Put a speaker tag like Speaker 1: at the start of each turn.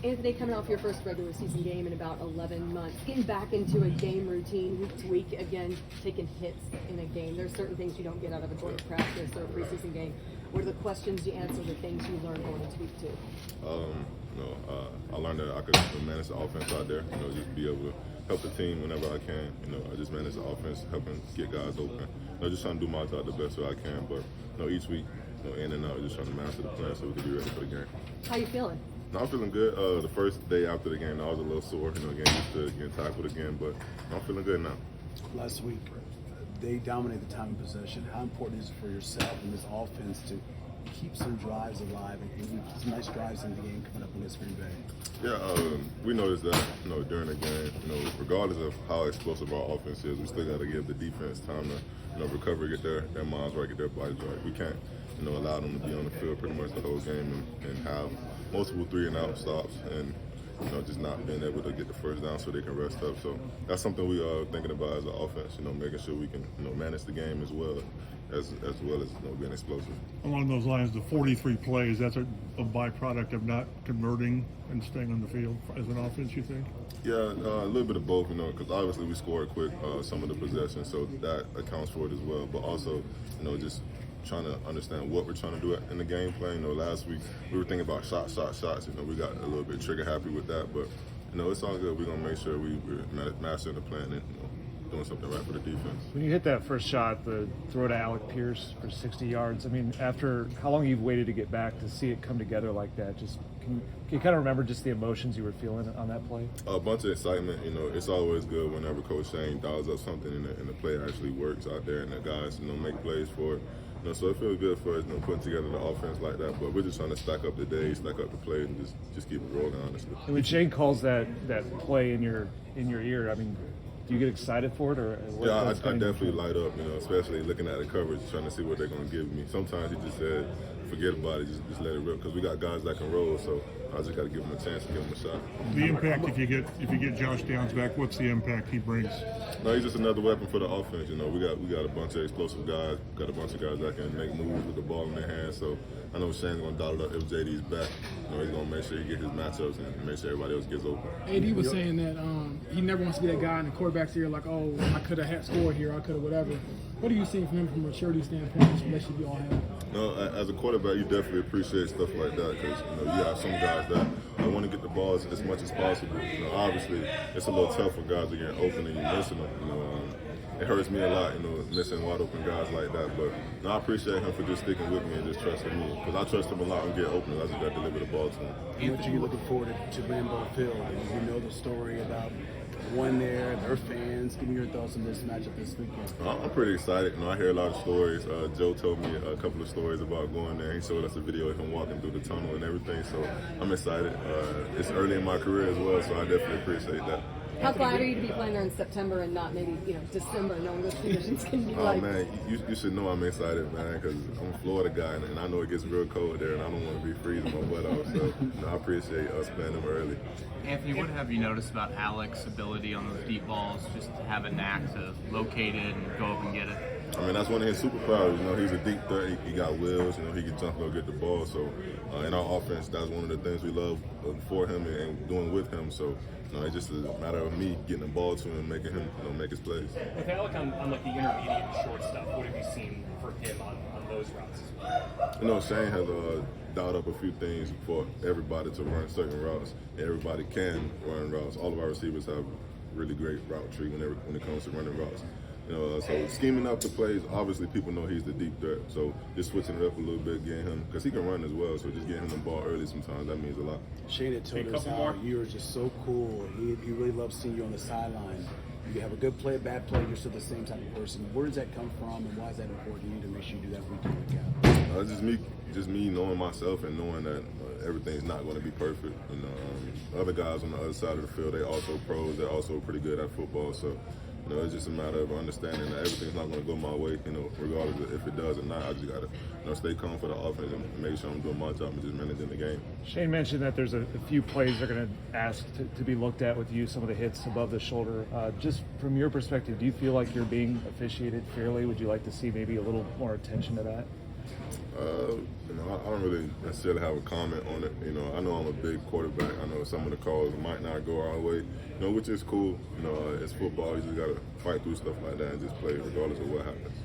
Speaker 1: Anthony, coming off your first regular season game in about 11 months, getting back into a game routine week to week, again, taking hits in a game. There's certain things you don't get out of a joint practice or a preseason game. What are the questions you answer, the things you learn going into week 2?
Speaker 2: I learned that I could manage the offense out there, just be able to help the team whenever I can. I just manage the offense, helping get guys open. Just trying to do my job the best way I can. But, each week, in and out, just trying to master the plan so we can be ready for the game.
Speaker 1: How you feeling?
Speaker 2: No, I'm feeling good. The first day after the game, I was a little sore, getting used to getting tackled again, but I'm feeling good now.
Speaker 3: Last week, they dominated the time of possession. How important is it for yourself and this offense to keep some drives alive and some nice drives in the game coming up against Green Bay?
Speaker 2: Yeah, we noticed that, during the game, regardless of how explosive our offense is, we still got to give the defense time to, recover, get their minds right, get their bodies right. We can't, allow them to be on the field pretty much the whole game and have multiple 3-and-out stops and, just not being able to get the first down so they can rest up. So that's something we are thinking about as an offense, making sure we can, manage the game as well as being explosive.
Speaker 4: Along those lines, the 43 plays, that's a byproduct of not converting and staying on the field as an offense, you think?
Speaker 2: Yeah, a little bit of both, because obviously we scored quick some of the possessions, so that accounts for it as well. But also, just trying to understand what we're trying to do in the game plan. Last week we were thinking about shots. We got a little bit trigger happy with that, but it's all good. We're gonna make sure we're mastering the plan and doing something right for the defense.
Speaker 5: When you hit that first shot, the throw to Alec Pierce for 60 yards, I mean, after how long you've waited to get back to see it come together like that, just can you kind of remember just the emotions you were feeling on that play?
Speaker 2: A bunch of excitement. It's always good whenever Coach Shane dials up something and the play actually works out there and the guys make plays for it. So it feels good for us, putting together the offense like that. But we're just trying to stack up the days, stack up the plays, and just keep it rolling, honestly.
Speaker 5: And when Shane calls that play in your ear, I mean, do you get excited for it, or?
Speaker 2: Yeah, I definitely light up. Especially looking at the coverage, trying to see what they're going to give me. Sometimes he just said, forget about it, just let it rip, because we got guys that can roll. So I just got to give him a chance and give him a shot.
Speaker 4: The impact, if you get Josh Downs back, what's the impact he brings?
Speaker 2: No, he's just another weapon for the offense. We got a bunch of explosive guys, got a bunch of guys that can make moves with the ball in their hands. So I know Shane's going to dial it up if JD's back. He's going to make sure he gets his matchups and make sure everybody else gets open.
Speaker 6: AD was saying that he never wants to be that guy in the quarterback's ear like, oh, I could have scored here, I could have whatever. What are you seeing from him from a maturity standpoint, this relationship you all have?
Speaker 2: As a quarterback, you definitely appreciate stuff like that because you have some guys that want to get the balls as much as possible. Obviously, it's a little tough for guys to get open and you're missing them. It hurts me a lot, missing wide open guys like that. But I appreciate him for just sticking with me and just trusting me because I trust him a lot and get open. I just got to deliver the ball to him.
Speaker 3: What are you looking forward to Lambeau Field? You know the story about one there, their fans. Give me your thoughts on this matchup this weekend.
Speaker 2: I'm pretty excited. I hear a lot of stories. Joe told me a couple of stories about going there. He showed us a video of him walking through the tunnel and everything. So I'm excited. It's early in my career as well, so I definitely appreciate that.
Speaker 1: How glad are you to be playing there in September and not maybe December, knowing what conditions can be like?
Speaker 2: Oh man, you should know I'm excited, man, because I'm a Florida guy and I know it gets real cold there, and I don't want to be freezing my butt off. So I appreciate us playing them early.
Speaker 7: Anthony, what have you noticed about Alec's ability on those deep balls, just to have a knack to locate it and go up and get it?
Speaker 2: I mean, that's one of his superpowers. He's a deep threat. He got wheels. He can jump and go get the ball. So in our offense, that's one of the things we love for him and doing with him. So it's just a matter of me getting the ball to him and making him make his plays.
Speaker 8: With Alec on like the intermediate and short stuff, what have you seen for him on those routes as well?
Speaker 2: Shane has dialed up a few things for everybody to run certain routes, and everybody can run routes. All of our receivers have really great route tree when it comes to running routes. So scheming up the plays, obviously people know he's the deep threat. So just switching it up a little bit, getting him, because he can run as well, so just getting him the ball early sometimes, that means a lot.
Speaker 3: Shane had told us how you were just so cool. He really loves seeing you on the sideline. You have a good play, a bad play, you're still the same type of person. Where does that come from, and why is that important to you to make sure you do that week in, week out?
Speaker 2: It's just me knowing myself and knowing that everything's not going to be perfect. Other guys on the other side of the field, they're also pros, they're also pretty good at football, so it's just a matter of understanding that everything's not going to go my way, regardless of if it does or not. I just got to, stay calm for the offense and make sure I'm doing my job and just managing the game.
Speaker 5: Shane mentioned that there's a few plays they're going to ask to be looked at with you, some of the hits above the shoulder. Just from your perspective, do you feel like you're being officiated fairly? Would you like to see maybe a little more attention to that?
Speaker 2: I don't really necessarily have a comment on it. I know I'm a big quarterback. I know some of the calls might not go our way, which is cool. It's football. You just gotta fight through stuff like that and just play regardless of what happens.